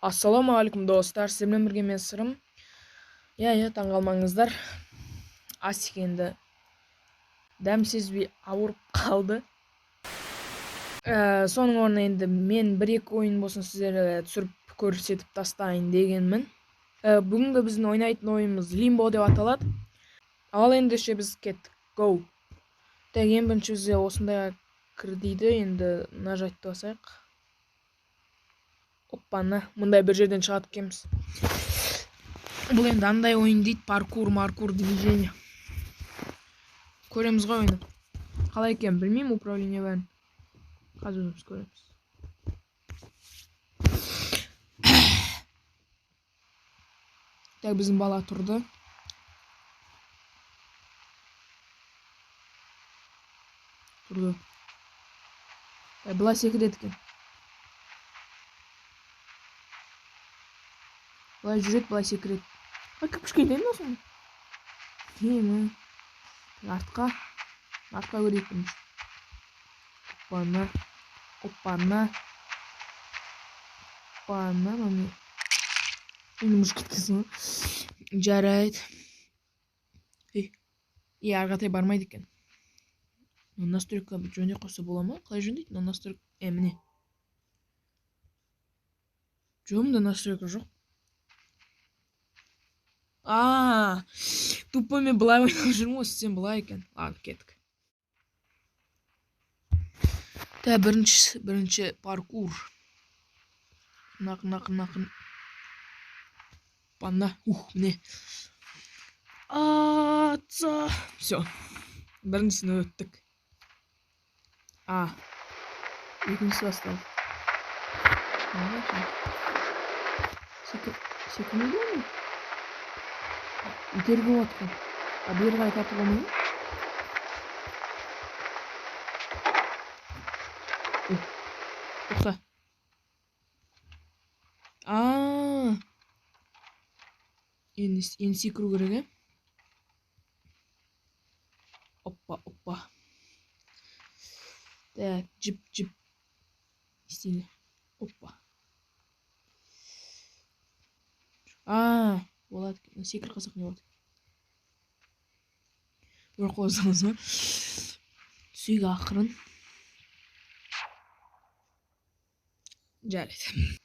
Ассалаумағалейкум достар, сіздермен бірге мен Сырым. Таң қалмаңыздар. Асик енді дәм сезбей ауырып қалды. Соның орнына енді мен 1-2 ойын болсын сіздерге түсіріп көрсетіп тастайын дегенмін. Бүгінгі біздің ойнайтын ойынымыз Limbo деп аталады. Ал ендеше біз кеттік. Go. Ең бірінші бізде осындайға кір дейді, енді нажатты басайық. Оппаны, мындай бір жерден шығады екенбіз. Бұл енді андай ойын дейді, паркур, движение. Көреміз ғой ойны. Қалай екен білмеймін, управление бәрін. Қазір өзіміз көреміз. Так, біздің бала тұрды. Былай секіреді екен. Былай жүреді, былай секіреді. Кішкейтейін ба соны? Артқа көрейікпіз. Оппаны. Маме. Енді мұш кеткесін. Жарайды. Арғатай бармайды екен. Настройка жөнде қоса бола ма? Қалай жөндейді? Настройка міне. Жоғымда настройка жоқ. Тупо мен былай ойнап жүрмін, сен былай екен. Ладно, кеттік. Бірінші паркур. Нақын. Панда. Міне. Все. Біріншісін өттік. Екіншісі басталды. Секірмейді ме? Итерге отқан. Бергі айтаты болмай ма? Тоқта. Енді секіру керек, Оппа. Так, жіп. Істейді. Оппа. Болады. Секір қасақ не болады. Бір қозыңыз бар. Сүйгі ақырын. Жарайды.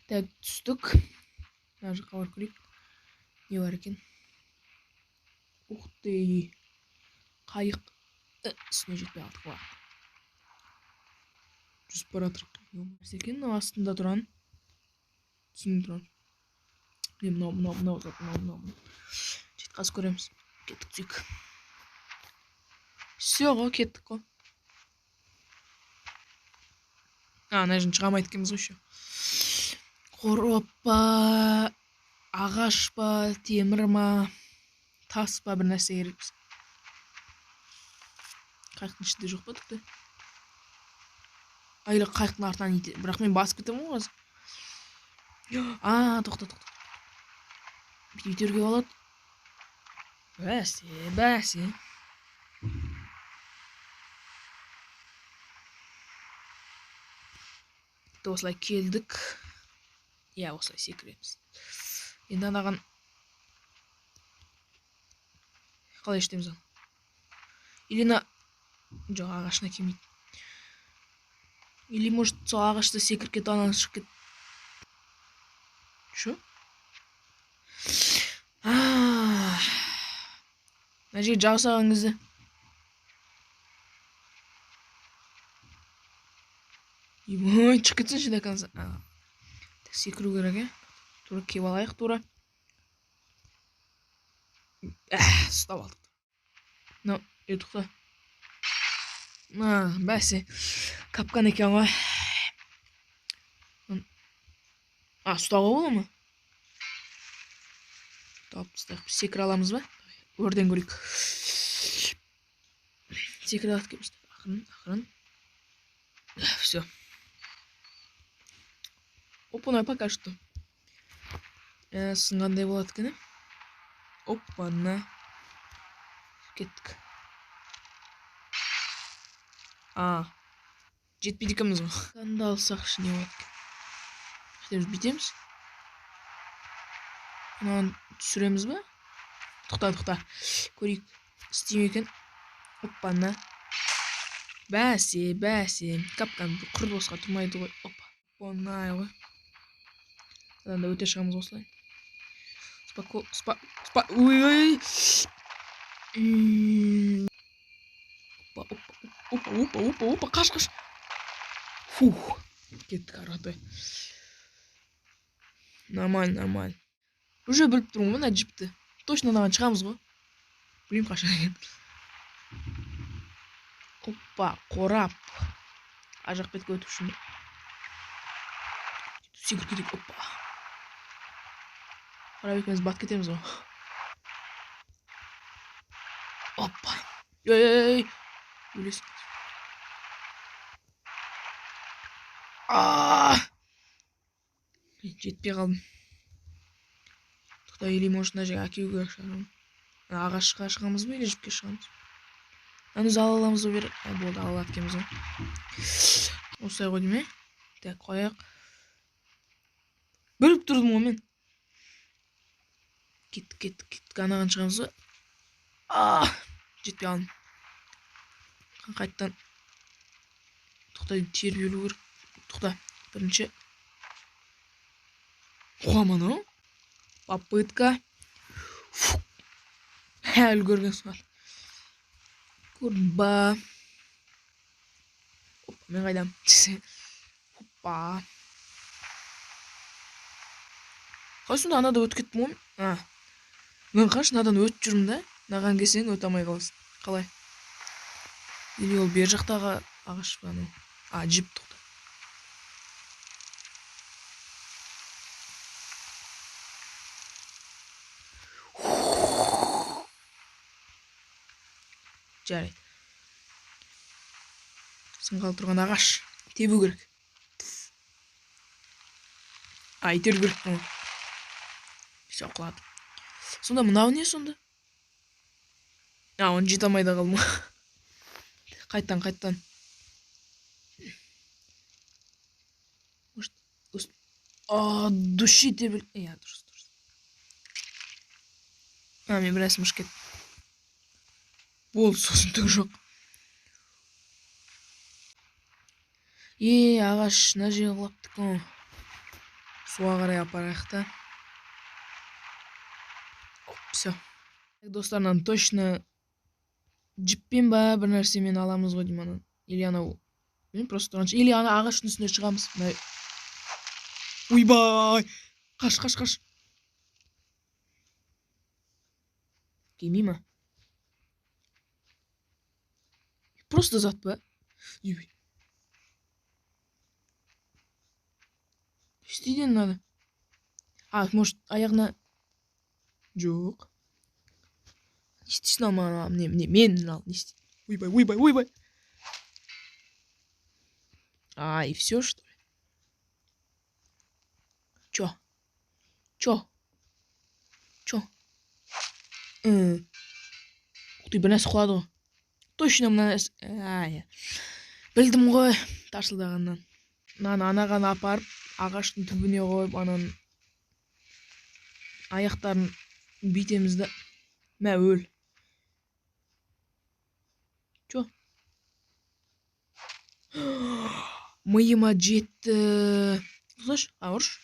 Так, түстік. Мына жаққа барып көрейік. Не бар екен? Ух ты. Қайық. Үстіне жетпей алдық ба. Жүзіп баратыр. Екен, астында тұран. Түсінде тұран. Мынау. Жетқаз көреміз. Кеттік түсік. Все ғой, кеттік қой. Ана жын шығамайды екенбіз ғой еще. Қорап па, ағаш па, темір ма, тас па, бір нәрсе керекпіз. Қайықтың ішінде жоқ па тіпті? Айлы қайықтың артынан ете. Бірақ мен басып кетемін ғой қазір. Тоқта. Битерге болады. Бәсе. Осылай келдік. Осылай секіреміз. Енді анаған қалай іштеміз аны? Или жоқ, ағашына келмейді. Или может сол ағашты секіріп кетіп ананы шығып кет. Шо? Мына жерге жаусаған кезде шығып кетсінші до конца. Секіру керек, Тура кеп алайық, тура. Ұстап алдық. Тұқта. Бәсе. Капкан екен ғой. Ұстауға бола ма? Секір аламыз ба? Өрден көрейік. Секір алады кеміз. Ақырын. Все. Опа, пока что. Сынғандай болады екен. Оппаны. Кеттік. Жетпейді екенбіз ғой. Қандай алсақшы не болады екен. Біз бүйтеміз. Мынаны түсіреміз бе? Тоқта. Көрейік. Істейме екен. Оппана. Бәсе. Капкан құр босқа тұрмайды ғой. Опа. Онай ғой. Содан да өте шығамыз осылай. Ой. Опа. Қаш. Фух. Кеттік арғатай. Нормально. Уже біліп тұрмын мына джипті. Точно мынаған шығамыз ғой. Білмеймін қашан екен. Опа, қорап. Ажақ бетке өтіп үшін. Секір керек, опа. Қорап екеміз бат кетеміз ғой. Опа. Ей. Өлес. Жетпей қалдым. Тоқта, или может мына жерге әкелуге шығамыз. Ағашқа шығамыз ба, или жіпке шығамыз? Өзі ала аламыз ба беріп? Болды, ала аткеміз ғой. Осылай қойдым ме? Так, қояқ. Бөліп тұрдым ғой мен. Кеттік. Анаған шығамыз ба? Жетпей қалдым. Қайттан. Тоқта, тербей өлу керек. Тоқта, бірінші. Қуаманы? Попытка. Үлгерген соң. Көрдім ба. Опа, мен қайдам. Опа. Қайсында анада өтіп кеттім ғой. Мен қаш, надан өтіп жүрмін да. Наған келсең өте алмай қаласың. Қалай? Или ол бер жақтағы ағаш па анау. Жіп тоқта. Жарайды. Сынғалы тұрған ағаш. Тебу керек. Итеру керек қой. Все, құлады. Сонда мынау не сонда? Оны жете алмай да қалдым. Қайттан. Души тебіл. Дұрыс. Мен бірәс мұш кет. Болды, сосын түк жоқ. Ағаш, мына жерге құлаптық қой. Суға қарай апарайық та. Все. Достарынан точно джиппен ба бір нәрсемен аламыз ғой деймін. Или анау. Мен просто тұрғанша. Или ана ағаштың үстіне шығамыз. Уйбай! Қаш. Келмей ма? Просто зат ба? Істейден надо. Может, аяғына... Жоқ. Не істейсін ал, мен ал, не істейсін? Уйбай. И все, что ли? Чё? Ты бір нәрсе құлады ғой. Точно мына нәрсе. Білдім ғой, тарсылдағаннан. Анаған апарып, ағаштың түбіне қойып, анан аяқтарын бейтеміз да. Мә өл. Чо? Миыма жетті. Ұзаш, ұрш.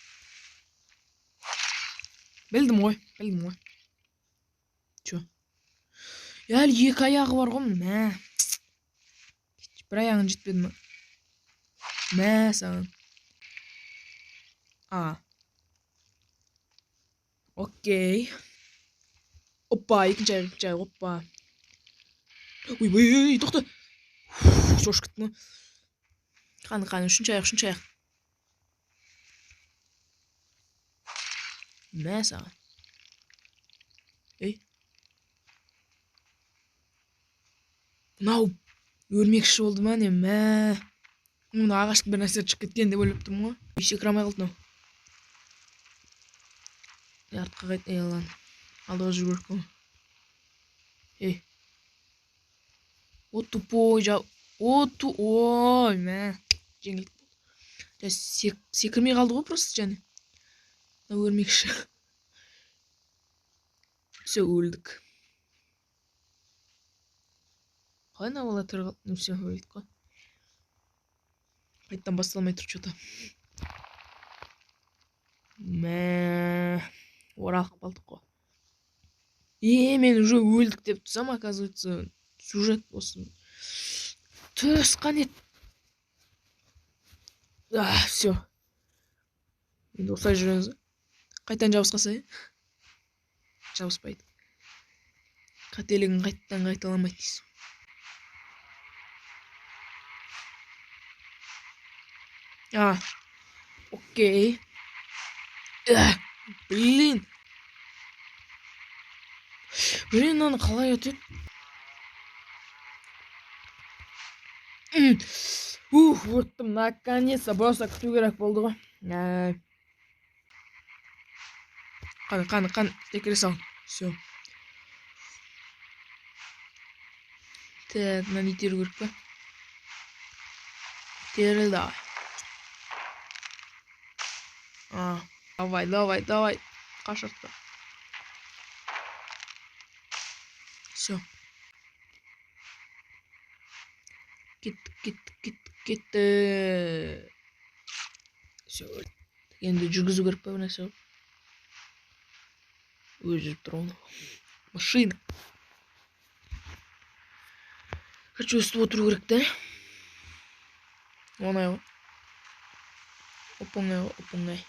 Білдім ғой. Чо? Әлі екі аяғы бар ғой. Мә. Бір аяғын жетпеді ма? Мә саған. Окей. Опа, екінші аяқ, опа. Ой, тоқта. Жош кітті ма? Қаны, үшінші аяқ. Мә саған. Мынау өрмекші болды ма не? Мә. Мұны ағаштың бір нәрсе шығып кеткен деп ойлап тұрмын ғой. Секірамай қалды мынау. Артқа қайт, алан. Алдыға жүру керек қой. О, тупой жау. Ой, мә. Жеңілдік болды. Секірмей қалды ғой просто және. Өрмекші. Все, өлдік. Қалай бала тұрғал? Все, өлдік қой. Қайттан басталмай тұр что-то. Мә. Оралып қалдық қой. Мен уже өлдік деп тұрсам, оказывается, сюжет осы. Түс қанет. Все. Енді осылай жүреміз. Қайтан жабысқаса, жабыспайды. Қателігін қайттан қайталамайды дейсің. Окей. Блин, мынаны қалай өтеді? Өттім, наконец-то. Просто күту керек болды ғой. Қаны, секіре сал. Все. Так, мынаны итеру керек па? Итеріл давай. Давай. Қашыртпа. Все. Кетті. Все. Енді жүргізу керек па бірнәрсе? Жүріп тұр оны. Машина. Хочу өстіп отыру керек, да? Оңай ғой. Оп-оңай.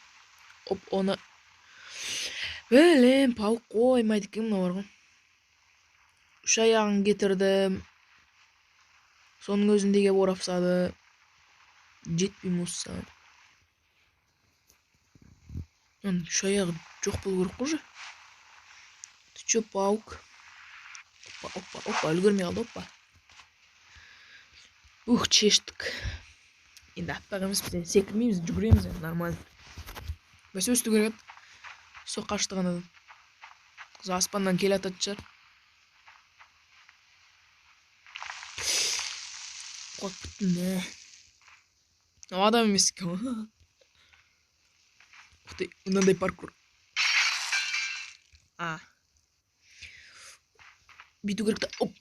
Оны. Білем, пауық қоймайды екен мына бар ғой. Үш аяғын кетірдім. Соның өзінде кеп орапсады. Жетпейм осы. Үш аяғы жоқ болу керек қой же. Ты чё, паук? Опа, үлгермей қалды, опа. Шештік. Енді аппақ емес, біз секірмейміз, жүгіреміз, нормально. Бәсе өсту керек. Со қаштыған адам. Қыз аспаннан келе ататын шығар. Қот біттім, не? Адам емес екен. Ұқтай, мынандай паркур. Бүйту керек та. Оп.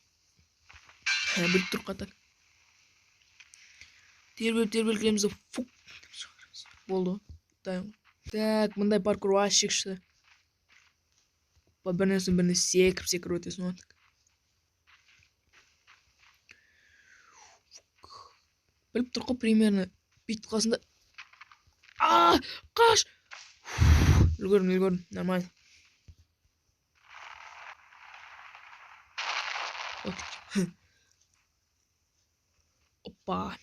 Біліп тұр қатар. Тербеліп келеміз. Фук. Болды. Так, мындай паркур вообще күшті. Біріне секіріп өтесің. Біліп тұр ғой примерно. Бүйтіп қалсында. Қаш! Үлгердім, нормально. Опа.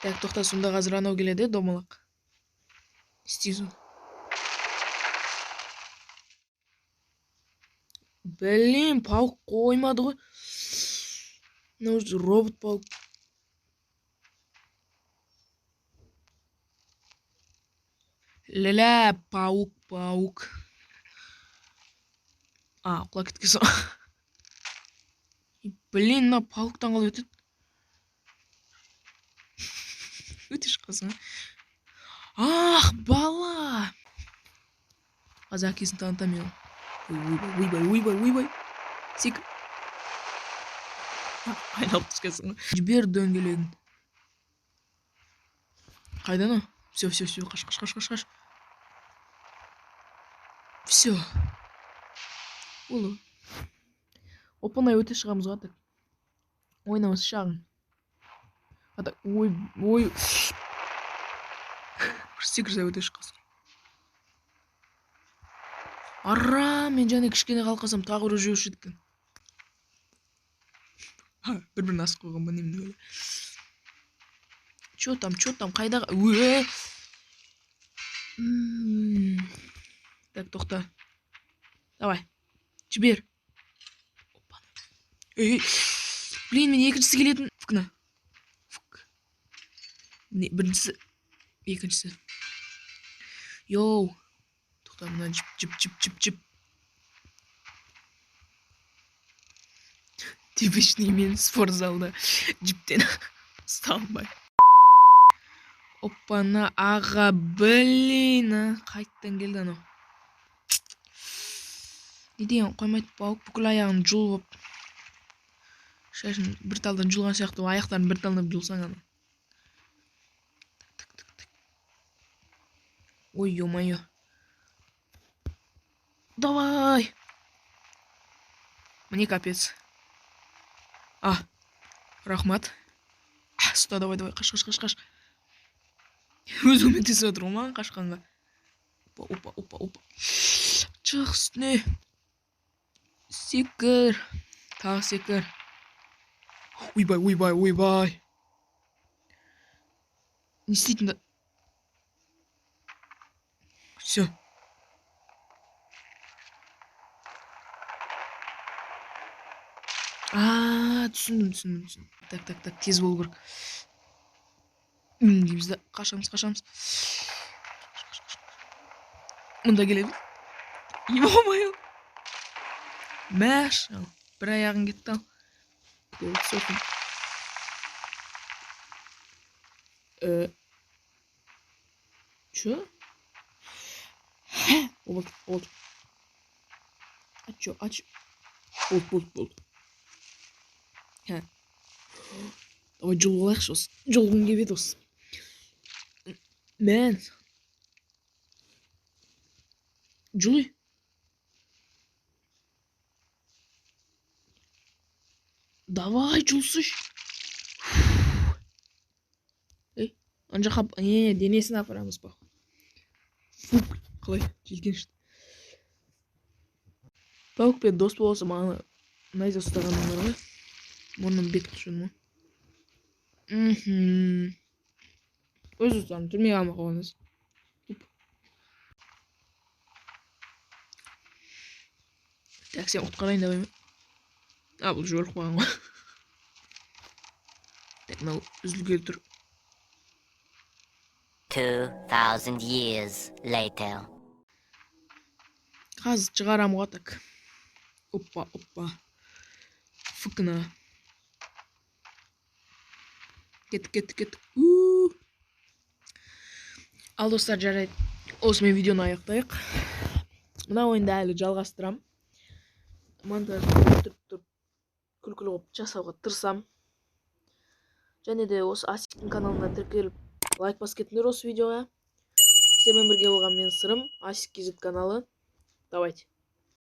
Так, тоқта, сонда қазір анау келеді, домалақ. Істейсің. Блин, пауық қоймады ғой. Мынау робот пауық. Ля-ля, пауық. Құлап кеткен соң. Блин, мына пауықтан қалай өтеді? Өте шыққансың, бала! Қазір әкесін танытам мен. Ойбай. Секір. Айналып түскенсің. Жібер дөңгелегін. Қайдан о? Все, қаш. Все. Олы. Опынай өте шығамыз ғатыр. Ойнамыз шағын. Ой. Секірсе өте шыққансың. Мен және кішкене қалқасам тағы ұры жеуші едікен. Бір-бірін асық қойған ба немді өлі. Чё там, қайдағы? Так, тоқта. Давай, жібер. Блин, мен екіншісі келетін. Фукна. Біріншісі. Екіншісі. Йоу. Тоқта, мұна жіп. Типичный мен спортзалда жиптен салбай. Оппана, аға, блин, қайттан келді анау. Не деген қоймайды бауық, бүкіл аяғын жұлып. Шашын бір талдан жұлған сияқты, аяқтарын бір талдан жұлсаң ана. Ой, ё-моё. Давай! Мне капец. Рахмат. Сюда, давай, қаш. Өзіме тесіп отыр ма қашқанға. Опа. Чық үстіне. Секір. Тағы секір. Ойбай. Не істейтін? Все. Түсіндім. Так, тез болу керек. Дейміз да, қашамыз. Мұнда келеді. Ё-моё. Мәш. Бір аяғын кетті ал. Соқын. Чё? Болды. Ач. Болды. Давай жол алайықшы осы. Жолғын кебеді осы. Мен. Жолы. Давай, жолсыш. Анжа қап, денесін апарамыз ба. Қалай, желгеншті. Пауықпен дос болса маған найза ұстағанымдар ғой. Мұның бекті шын мұн. Өз ұстағын түрмеге алмақ оғаныз. Так, сен ұтқарайын давай ма? Бұл жорық баған ғой. Так, мынау үзілгелі тұр. 2000 years later. Қазір шығарам ғой так. Опа. Фыкна. Кеттік. Ал достар, жарайды. Осымен видеоны аяқтайық. Мына ойынды әлі жалғастырам. Монтажды тұрып күлкілі қылып жасауға тырысам. Және де осы Асиктің каналына тіркеліп лайк басып кетіңдер осы видеоға. Сіздермен бірге болған мен Сырым, Асик KZ каналы. Давайте.